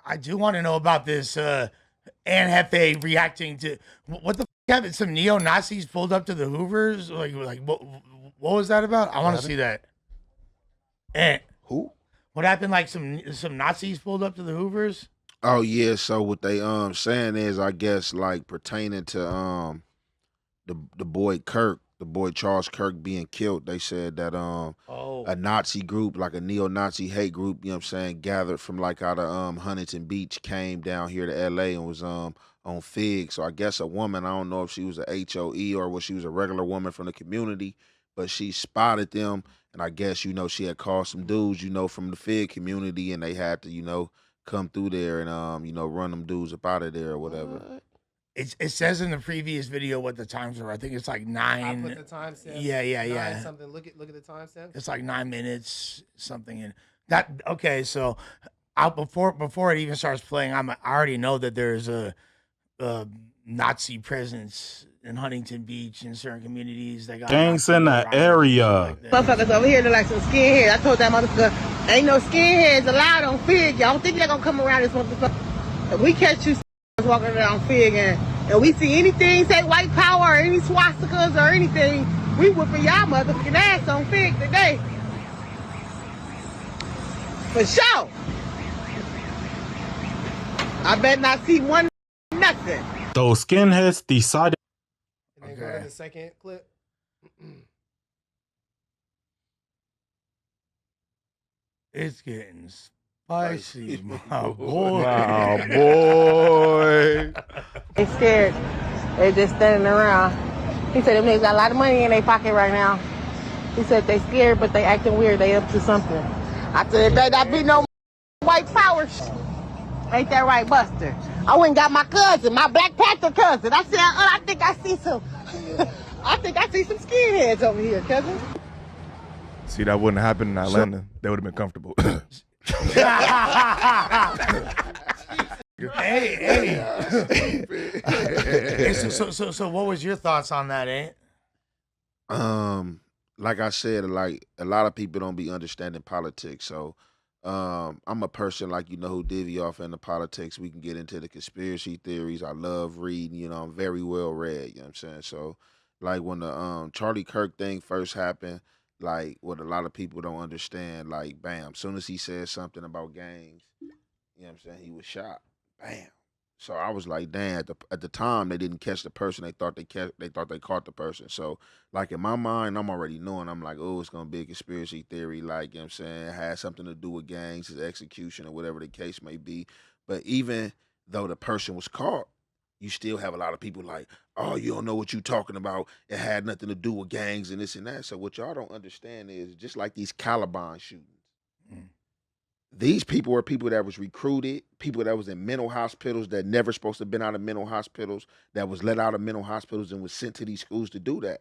I do want to know about this Jefe reacting to what the f happened? Some neo Nazis pulled up to the Hoovers. Like what was that about? I want to see that. And Who? what happened? Like some Nazis pulled up to the Hoovers. Oh yeah. So what they saying is, I guess, like pertaining to the boy Kirk, the boy Charles Kirk being killed. They said that Oh, a Nazi group, like a neo-Nazi hate group, you know what I'm saying, gathered from like out of Huntington Beach, came down here to LA and was on Fig. So I guess a woman, I don't know if she was a HOE or was she was a regular woman from the community, but she spotted them, and I guess, she had called some dudes, from the Fig community, and they had to, come through there and run them dudes up out of there or whatever. What? it says in the previous video what the times were. I think it's like 9. I put the timestamp. Yeah. Something. Look at the timestamp. It's like 9 minutes something. And that okay. So before it even starts playing, I already know that there's a Nazi presence in Huntington Beach in certain communities. They got Gangs Nazi in the riots, area. like that. Motherfuckers over here look like some skinheads. I told that motherfucker, ain't no skinheads allowed on Fig. Y'all don't think they're gonna come around this motherfucker. If we catch you walking around Fig and we see anything say white power or any swastikas or anything, we whooping y'all motherfucking ass on Fig today. For sure. I bet not see one nothing. Those skinheads decided. And then go to the second clip. It's getting spicy, my boy. Wow, boy. They scared. They just standing around. He said them niggas got a lot of money in their pocket right now. He said they scared, but they acting weird. They up to something. I said, there not be no white power. Ain't that right, Buster? I went and got my cousin, my Black Panther cousin. I said, I think I see some skinheads over here, cousin. See, that wouldn't happen in Atlanta. They would have been comfortable. Hey. So what was your thoughts on that, Like I said, like a lot of people don't be understanding politics. So I'm a person like who divvy off into politics. We can get into the conspiracy theories. I love reading, I'm very well read, you know what I'm saying? So like when the Charlie Kirk thing first happened, like what a lot of people don't understand, like bam, soon as he said something about gangs, you know what I'm saying, he was shot. Bam. So I was like, damn, at the time they didn't catch the person. They thought they caught the person. So like in my mind, I'm already knowing, I'm like, oh, it's gonna be a conspiracy theory, like, you know what I'm saying, it has something to do with gangs, his execution or whatever the case may be. But even though the person was caught, you still have a lot of people like, oh, you don't know what you talking about. It had nothing to do with gangs and this and that. So what y'all don't understand is just like these Columbine shootings. These people were people that was recruited, people that was in mental hospitals that never supposed to have been out of mental hospitals, that was let out of mental hospitals and was sent to these schools to do that.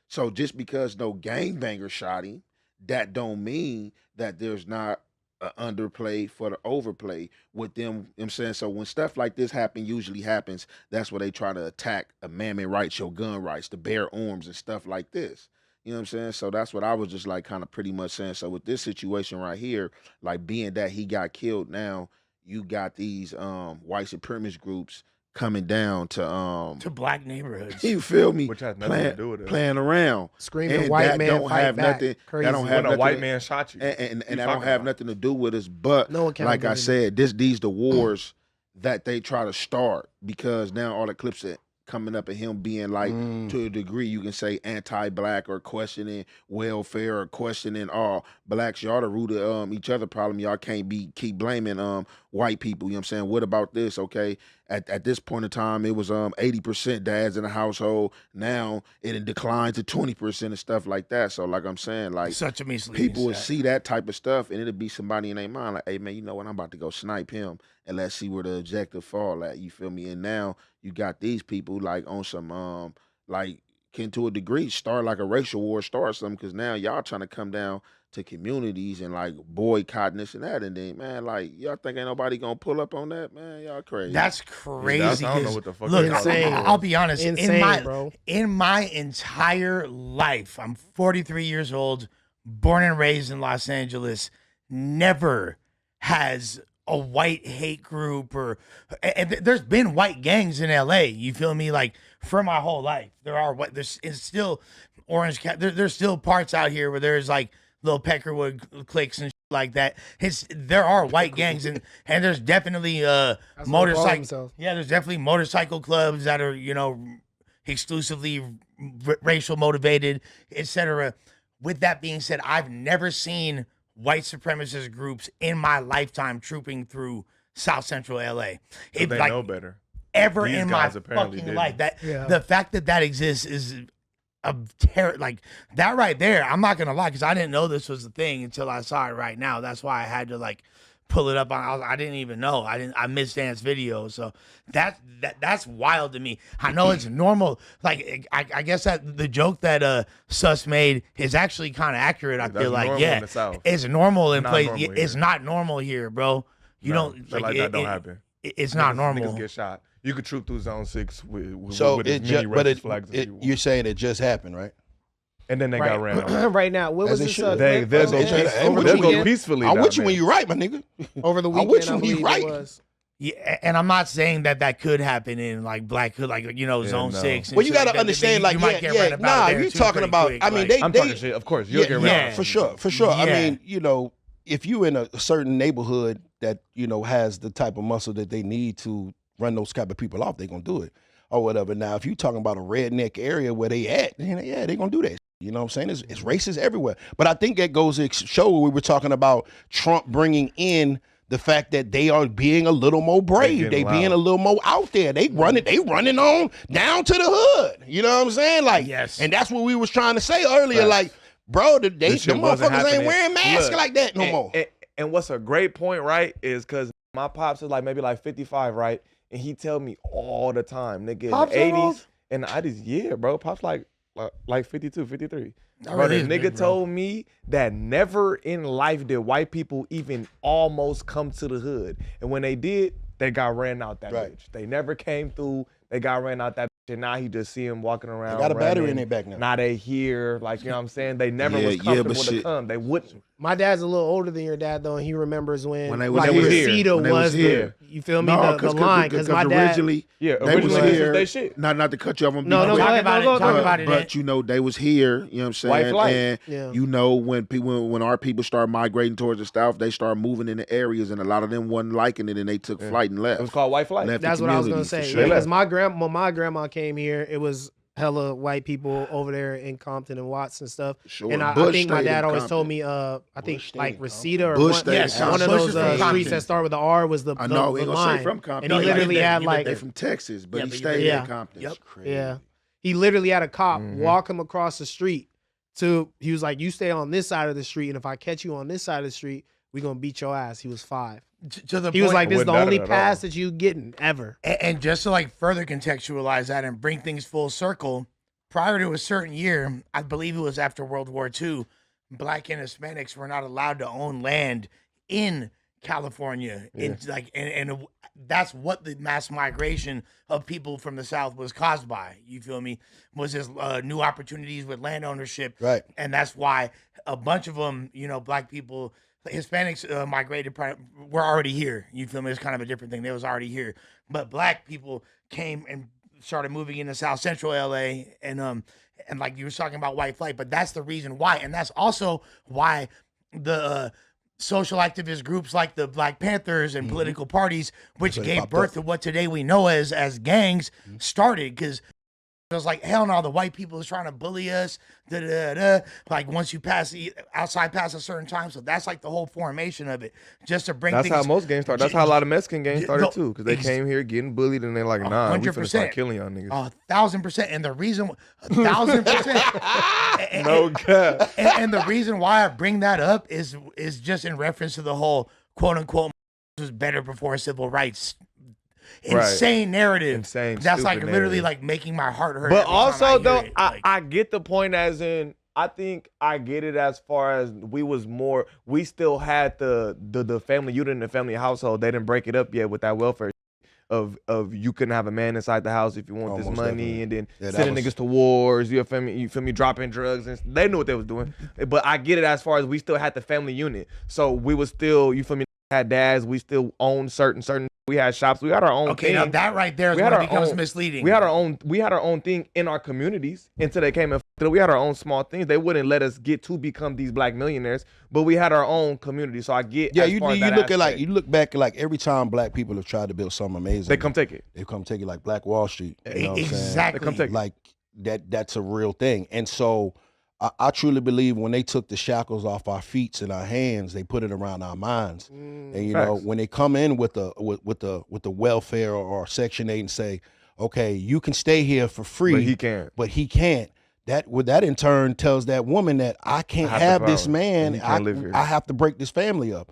So just because no gangbanger shot him, that don't mean that there's not an underplay for the overplay with them. You know what I'm saying? So when stuff like this usually happens, that's where they try to attack amendment rights, your gun rights, the bear arms and stuff like this. You know what I'm saying? So that's what I was just like kind of pretty much saying. So with this situation right here, like being that he got killed, now you got these white supremacist groups coming down to black neighborhoods. You feel me? Which has nothing to do with it. Playing around. Screaming and white that man don't fight have back. nothing. Crazy. That don't have When a nothing white to- man shot you. And you that don't have nothing to do with us. But No like I accountability. said, these the wars that they try to start, because now all the clips that coming up of him being like, to a degree you can say anti-black or questioning welfare or questioning blacks, y'all the root of each other problem. Y'all can't keep blaming white people. You know what I'm saying? What about this? Okay, at this point in time it was 80% dads in the household. Now it declined to 20% and stuff like that. So like I'm saying, like Such a misleading people would stat. see that type of stuff and it'll be somebody in their mind like, hey man, you know what, I'm about to go snipe him and let's see where the objective fall at. You feel me? And now you got these people like on some like can to a degree start like a racial war, start something, because now y'all trying to come down to communities and like boycotting this and that, and then man, like y'all think ain't nobody gonna pull up on that, man? Y'all crazy. That's crazy. I don't know 'cause what the fuck look, you're talking Insane. about. I'll be honest. Insane, bro. In my entire life, I'm 43 years old, born and raised in Los Angeles. Never has a white hate group and there's been white gangs in LA. You feel me? Like for my whole life, there's still Orange Cat. There's still parts out here where there's like little Peckerwood cliques and shit like that. There are white gangs and there's definitely motorcycle. Yeah, there's definitely motorcycle clubs that are exclusively racial motivated, etc. With that being said, I've never seen white supremacist groups in my lifetime trooping through South Central LA. They know better. Ever These in my guys apparently fucking didn't. life. The fact that exists is a terror. Like that right there, I'm not gonna lie, because I didn't know this was a thing until I saw it right now. That's why I had to like pull it up. I didn't even know. I missed Dan's video, so that's wild to me. I know it's normal. Like I guess that the joke that Sus made is actually kind of accurate. I feel like it's normal in place. It's not normal here, bro. You don't like that don't happen. It's not normal. Niggas get shot. You could troop through Zone 6 with So as it many just, but racist flags as you want. you're saying it just happened, right? And then they got ran out. Right now, what was As it this? should. They'll go peacefully. I'm down with you there. when you're right, my nigga. Over the I'm weekend, with you I when you believe right. it was. Yeah, and I'm not saying that could happen in like Black Hood, like Zone 6. and Well, you shit got like to that. understand, You like, might get ran about there you're too talking pretty about. quick, I mean, like- I'm talking shit. Of course, you'll get ran yeah, out. for sure. I Yeah. mean, if you in a certain neighborhood that has the type of muscle that they need to run those type of people off, they gonna do it or whatever. Now, if you talking about a redneck area where they at, yeah, they gonna do that. You know what I'm saying? It's racist everywhere. But I think that goes to show we were talking about Trump bringing in the fact that they are being a little more brave. They being a little more out there. They running on down to the hood. You know what I'm saying? Like, yes. And that's what we was trying to say earlier. Like, bro, them motherfuckers ain't wearing masks like that no more. And what's a great point, right, is because my pops is maybe 55, right? And he tell me all the time, nigga, in Pops the 80s. old? And I just, bro, Pops like 52, 53. That Bro, really the is nigga big, bro. told me that never in life did white people even almost come to the hood. And when they did, they got ran out that bitch. They never came through. They got ran out that bitch. And now he just see him walking around. They got a battery running. in their back now. Now they here. Like, you know what I'm saying? They never Yeah, was yeah, comfortable but to shit. come. They wouldn't. My dad's a little older than your dad, though, and he remembers when When they was here. Reseda When they was was here. you feel me, the line, because my dad. originally, Yeah, they was originally this here. was their shit. Not to cut you off. No, go ahead, Talk about it. But they was here. You know what I'm saying? White flight. And Yeah. when our people start migrating towards the south, they start moving into areas, and a lot of them wasn't liking it, and they took flight and left. It was called white flight. Left the That's what I was gonna community, say. for sure. Because when my grandma came here, it was hella white people over there in Compton and Watts and stuff. Sure. And I Bush think my stayed dad in always Compton. told me, I think stayed like in Reseda or Bush one, stayed in Yes, Compton. one of Bush those is from streets Compton. that start with the R was the I know he the gonna line. say from Compton. And he literally had like they from Texas, but Yeah, he but stayed yeah. in Compton. Yep. yeah. He literally had a cop walk him across the street he was like, you stay on this side of the street, and if I catch you on this side of the street, we gonna beat your ass. He was 5. To the He was point- like, this is the Wouldn't only matter at all. pass that you getting ever. And just to like further contextualize that and bring things full circle, prior to a certain year, I believe it was after World War II, Black and Hispanics were not allowed to own land in California. And that's what the mass migration of people from the South was caused by. You feel me? Was this new opportunities with land ownership. Right. And that's why a bunch of them, Black people, Hispanics migrated, were already here. You feel me? It's kind of a different thing. They was already here. But Black people came and started moving into South Central LA, and like you were talking about white flight, but that's the reason why. And that's also why the social activist groups like the Black Panthers and political parties, which So they gave popped birth up. to what today we know as gangs, started, because it was like, hell no, the white people is trying to bully us, like once you pass outside past a certain time. So that's like the whole formation of it, just to bring That's things. how most gangs started. That's how a lot of Mexican gangs started No, too, because they came here getting bullied and they're like, nah, we finna 100%. start killing y'all niggas. 1,000%. And the reason, 1,000%. No cap. And the reason why I bring that up is just in reference to the whole quote unquote was better before civil rights. Insane narrative. Insane, That's like stupid literally narrative. like making my heart hurt. But every time also I hear though, it. Like, I get the point, as in I think I get it as far as we still had the family unit and the family household. They didn't break it up yet with that welfare of you couldn't have a man inside the house if you want this Most money, definitely. and then Yeah, that sending was- niggas to wars. You feel me, dropping drugs, and they knew what they was doing. But I get it as far as we still had the family unit, so we was still, you feel me, had dads. We still owned certain. We had shops. We had our own. Okay, thing. now that right there is We when had it our becomes own- misleading. We had our own thing in our communities until they came and f***ed it up. We had our own small things. They wouldn't let us get to become these black millionaires, but we had our own community. So I get. Yeah, as you far as look that at like aspect. you look back like every time black people have tried to build something amazing, They come take it. They come take it like Black Wall Street. You know what I'm saying? Exactly. They come take it. Like that's a real thing. And so I truly believe when they took the shackles off our feet and our hands, they put it around our minds. And you know, Facts. when they come in with the welfare or Section 8 and say, okay, you can stay here for free, But he can't. That in turn tells that woman that I can't I have the have this power, man. and he can't live here. I have to break this family up.